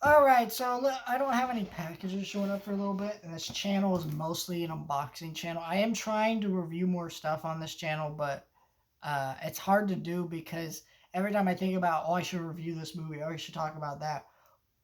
Alright, so look, I don't have any packages showing up for a little bit, and this channel is mostly an unboxing channel. I am trying to review more stuff on this channel, but it's hard to do because every time I think about, oh, I should review this movie, or I should talk about that,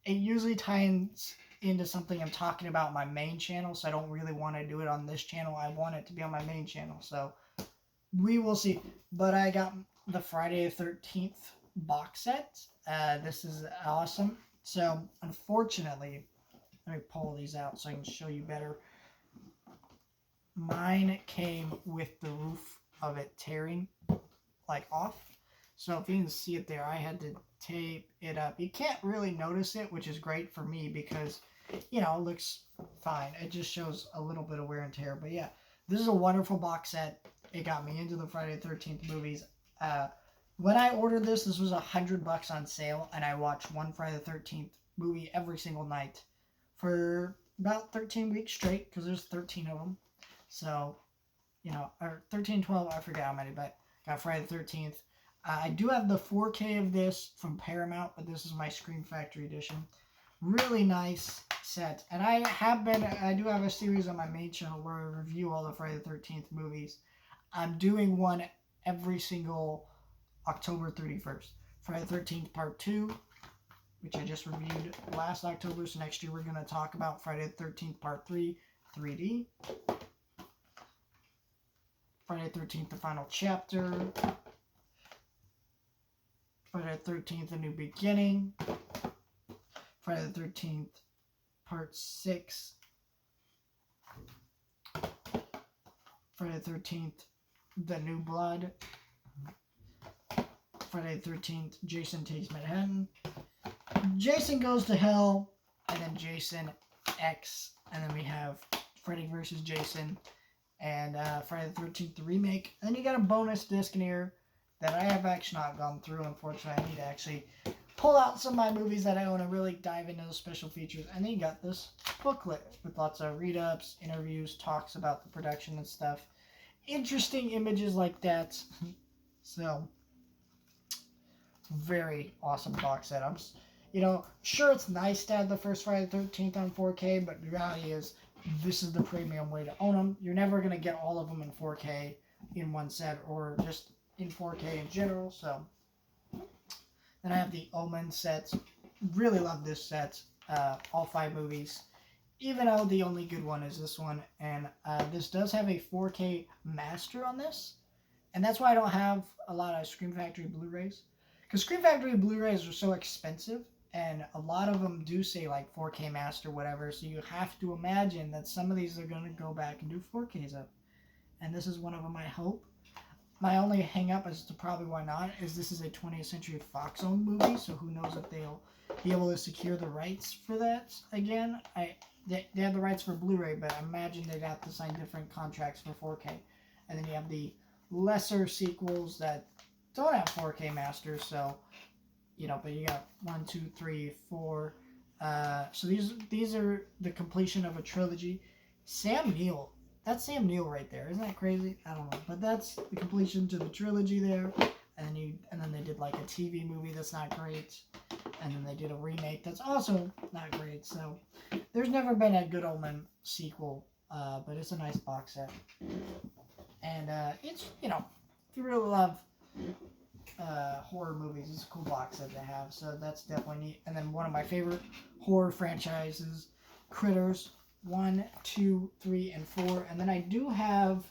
it usually ties into something I'm talking about on my main channel, so I don't really want to do it on this channel. I want it to be on my main channel, so we will see. But I got the Friday the 13th box set. This is awesome. So, unfortunately, let me pull these out so I can show you better. Mine came with the roof of it tearing, like, off. So if you can see it there, I had to tape it up. You can't really notice it, which is great for me because, it looks fine. It just shows a little bit of wear and tear. But yeah, this is a wonderful box set. It got me into the Friday the 13th movies. When I ordered this was $100 on sale, and I watched one Friday the 13th movie every single night for about 13 weeks straight, because there's 13 of them. So, or 13, 12, I forget how many, but got Friday the 13th. I do have the 4K of this from Paramount, but this is my Scream Factory edition. Really nice set. And I do have a series on my main channel where I review all the Friday the 13th movies. I'm doing one every single October 31st. Friday the 13th Part 2, which I just reviewed last October. So next year we're going to talk about Friday the 13th Part 3, 3D. Friday the 13th, The Final Chapter. Friday the 13th, A New Beginning. Friday the 13th, Part 6. Friday the 13th, The New Blood. Friday the 13th, Jason Takes Manhattan. Jason Goes to Hell, and then Jason X. And then we have Freddy vs. Jason and Friday the 13th, the remake. And then you got a bonus disc in here that I have actually not gone through. Unfortunately, I need to actually pull out some of my movies that I own and really dive into those special features. And then you got this booklet with lots of read-ups, interviews, talks about the production and stuff. Interesting images like that. So, very awesome box set. I'm, sure it's nice to have the first Friday the 13th on 4K, but the reality is this is the premium way to own them. You're never going to get all of them in 4K in one set or just in 4K in general. So then I have the Omen sets. Really love this set. All 5 movies. Even though the only good one is this one. And this does have a 4K master on this. And that's why I don't have a lot of Scream Factory Blu-rays. Because Scream Factory Blu-rays are so expensive. And a lot of them do say like 4K master, whatever. So you have to imagine that some of these are going to go back and do 4Ks up. And this is one of them, I hope. My only hang-up as to probably why not is this is a 20th Century Fox-owned movie. So who knows if they'll be able to secure the rights for that again. They have the rights for Blu-ray, but I imagine they'd have to sign different contracts for 4K. And then you have the lesser sequels that don't have 4K masters, so but you got 1, 2, 3, 4. So these are the completion of a trilogy. Sam Neill, that's Sam Neill right there. Isn't that crazy? I don't know, but that's the completion to the trilogy there. And then they did like a TV movie that's not great, and then they did a remake that's also not great. So there's never been a Good Omen sequel, but it's a nice box set, and it's if you really love horror movies, it's a cool box set to have, so that's definitely neat. And then one of my favorite horror franchises, Critters 1, 2, 3, and 4. And then I do have,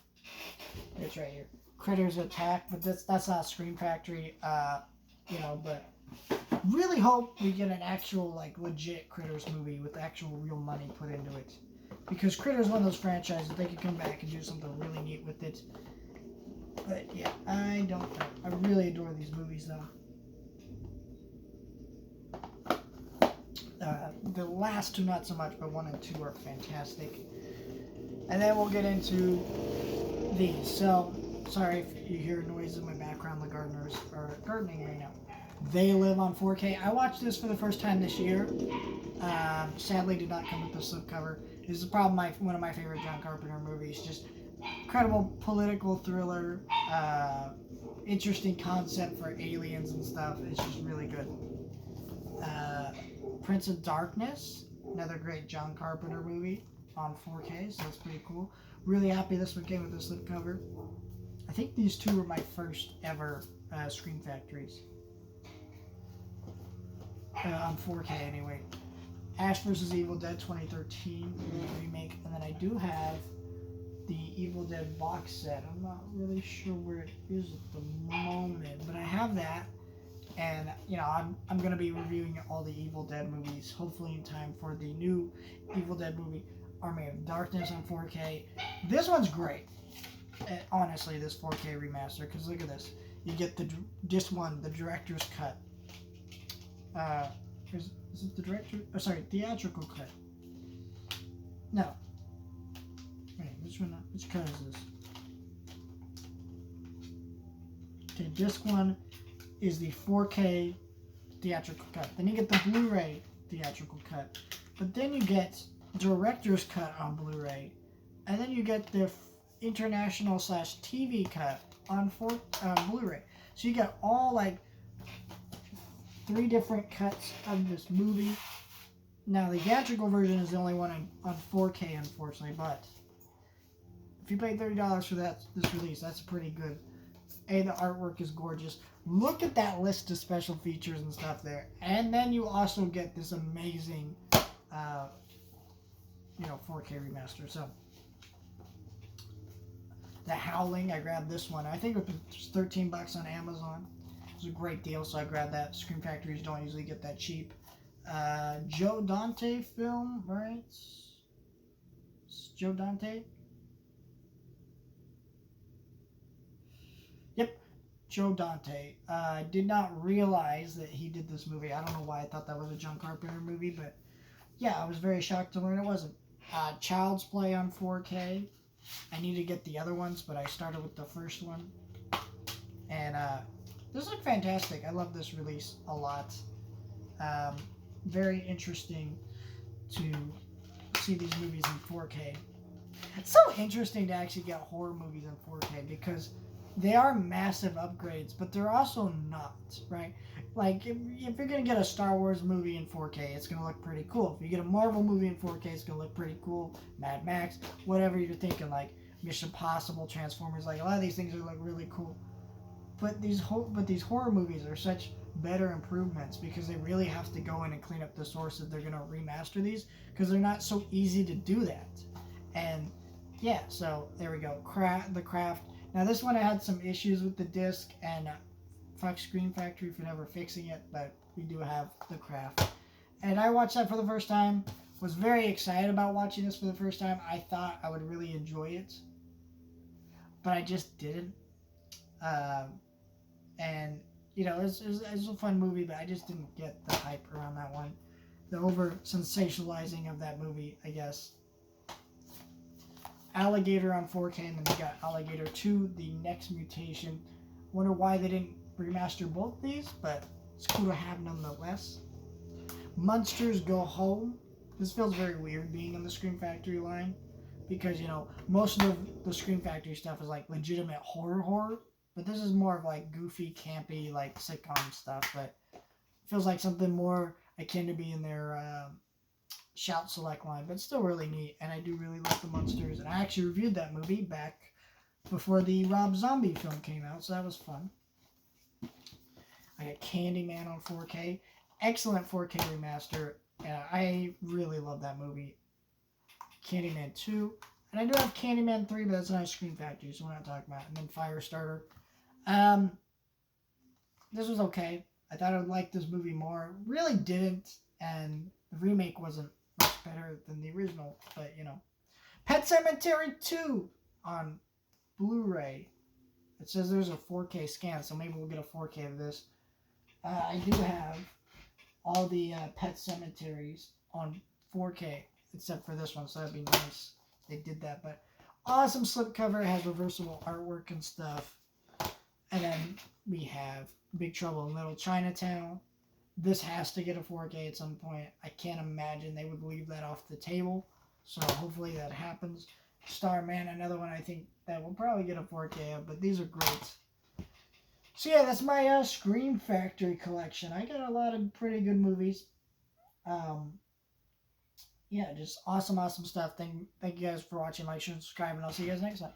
it's right here, Critters Attack, but that's not Scream Factory, but really hope we get an actual like legit Critters movie with actual real money put into it, because Critters is one of those franchises they could come back and do something really neat with it. But yeah, I don't know. I really adore these movies though. The last 2 not so much, but 1 and 2 are fantastic. And then we'll get into these. So, sorry if you hear noises in my background. The gardeners are gardening right now. They live on 4K. I watched this for the first time this year. Sadly, did not come with the slipcover. This is probably one of my favorite John Carpenter movies. Just incredible political thriller, interesting concept for aliens and stuff. It's just really good. Prince of Darkness, another great John Carpenter movie on 4K, so that's pretty cool. Really happy this one came with a slipcover. I think these two were my first ever Scream Factories. On 4K anyway. Ash vs. Evil Dead 2013 remake, and then I do have the Evil Dead box set. I'm not really sure where it is at the moment, but I have that, and you know I'm gonna be reviewing all the Evil Dead movies, hopefully in time for the new Evil Dead movie, Army of Darkness on 4K. This one's great, honestly. This 4K remaster, because look at this. You get the disc one, the director's cut. Is it the director? Oh, sorry, theatrical cut. No. Wait, which one? Which cut is this? Okay, disc one is the 4K theatrical cut. Then you get the Blu-ray theatrical cut. But then you get director's cut on Blu-ray. And then you get the international / TV cut on Blu-ray. So you get all like 3 different cuts of this movie. Now the theatrical version is the only one on 4K, unfortunately, but if you pay $30 for this release, that's pretty good. The artwork is gorgeous. Look at that list of special features and stuff there. And then you also get this amazing 4K remaster. So The Howling, I grabbed this one. I think it was $13 on Amazon. It was a great deal, so I grabbed that. Scream Factories don't usually get that cheap. Joe Dante film, right? It's Joe Dante? Yep, Joe Dante. I did not realize that he did this movie. I don't know why I thought that was a John Carpenter movie, but yeah, I was very shocked to learn it wasn't. Child's Play on 4K. I need to get the other ones, but I started with the first one. And this looks fantastic. I love this release a lot. Very interesting to see these movies in 4K. It's so interesting to actually get horror movies in 4K because they are massive upgrades, but they're also not, right? Like, if you're going to get a Star Wars movie in 4K, it's going to look pretty cool. If you get a Marvel movie in 4K, it's going to look pretty cool. Mad Max, whatever you're thinking, like Mission Impossible, Transformers, like a lot of these things are look really cool. But these horror movies are such better improvements because they really have to go in and clean up the source if they're going to remaster these, because they're not so easy to do that. And yeah, so there we go. The Craft. Now this one I had some issues with the disc, and fuck Scream Factory for never fixing it, but we do have The Craft. And I watched that for the first time. Was very excited about watching this for the first time. I thought I would really enjoy it, but I just didn't. And you know, it was a fun movie, but I just didn't get the hype around that one. The over sensationalizing of that movie, I guess. Alligator on 4K, and then we got Alligator 2, The Next Mutation. Wonder why they didn't remaster both these, but it's cool to have nonetheless. Monsters Go Home. This feels very weird being in the Scream Factory line, because, you know, most of the Scream Factory stuff is like legitimate horror, but this is more of like goofy, campy, like sitcom stuff, but it feels like something more akin to be in their Shout Select line, but still really neat, and I do really like the Monsters, and I actually reviewed that movie back before the Rob Zombie film came out, so that was fun. I got Candyman on 4K, excellent 4K remaster, and I really love that movie. Candyman 2, and I do have Candyman 3, but that's not a Scream Factory, so we're not talking about it. And then Firestarter. This was okay. I thought I would like this movie more. Really didn't, and the remake wasn't much better than the original, but you know. Pet Sematary 2 on Blu-ray. It says there's a 4K scan, so maybe we'll get a 4K of this. I do have all the Pet Cemeteries on 4K, except for this one, so that'd be nice. They did that, but awesome slipcover. It has reversible artwork and stuff. And then we have Big Trouble in Little Chinatown. This has to get a 4K at some point. I can't imagine they would leave that off the table. So hopefully that happens. Starman, another one I think that will probably get a 4K of, but these are great. So yeah, that's my Scream Factory collection. I got a lot of pretty good movies. Yeah, just awesome stuff. Thank you guys for watching. Like, share, subscribe, and I'll see you guys next time.